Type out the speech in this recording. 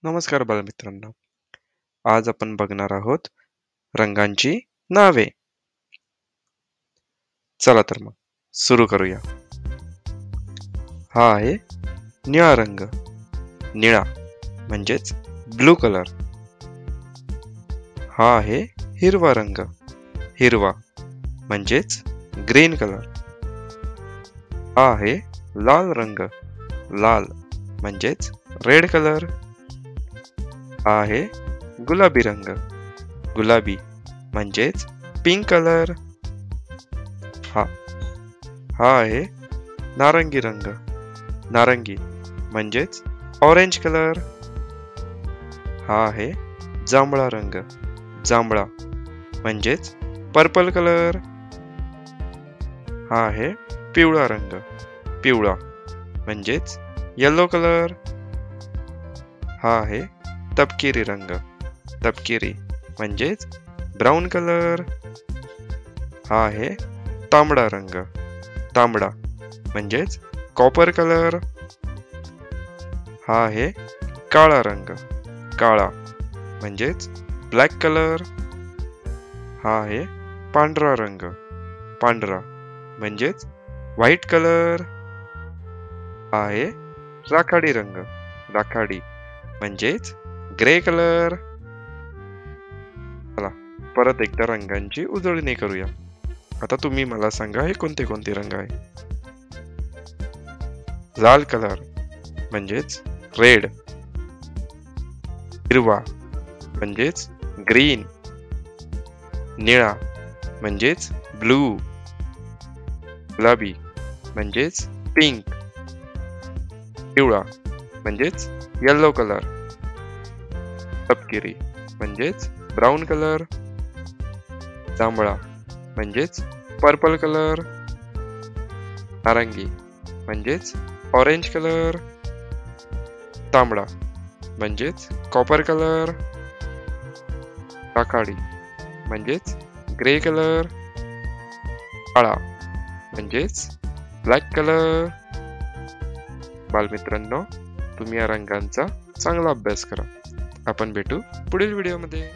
नमस्कार बालमित्रांनो, आज आपण बघणार आहोत रंगांची नावे. चला तर मग सुरू करूया. हा आहे निळा रंग. निळा म्हणजेच ब्लू कलर. हा आहे हिरवा रंग. हिरवा म्हणजेच ग्रीन कलर. हा आहे लाल रंग. लाल म्हणजेच रेड कलर. हा आहे गुलाबी रंग. गुलाबी म्हणजेच पिंक कलर. हा आहे नारंगी रंग. नारंगी म्हणजेच ऑरेंज कलर. हा आहे जांभळा रंग. जांभळा म्हणजेच पर्पल कलर. हा आहे पिवळा रंग. पिवळा म्हणजेच येलो कलर. हा आहे तपकिरी रंग. तपकिरी म्हणजेच ब्राऊन कलर. हा आहे तांबडा रंग. तांबडा म्हणजेच कॉपर कलर. हा आहे काळा रंग. काळा म्हणजेच ब्लॅक कलर. हा आहे पांढरा रंग. पांढरा म्हणजेच व्हाईट कलर. हा आहे राखाडी रंग. राखाडी म्हणजेच ग्रे कलर. चला परत एकदा रंगांची उजळणी करूया. आता तुम्ही मला सांगा हे कोणते कोणते रंग आहे. लाल कलर म्हणजेच रेड. हिरवा म्हणजेच ग्रीन. निळा म्हणजेच ब्लू. गुलाबी म्हणजेच पिंक. पिवळा म्हणजेच येलो कलर. तपकिरी म्हणजेच ब्राऊन कलर. जांभळा म्हणजेच पर्पल कलर. नारंगी म्हणजेच ऑरेंज कलर. तांबडा म्हणजेच कॉपर कलर. राखाडी म्हणजेच ग्रे कलर. काळा म्हणजेच ब्लॅक कलर. बालमित्रांनो, तुम्ही या रंगांचा चांगला अभ्यास करा. आपण भेटू पुढील व्हिडिओमध्ये.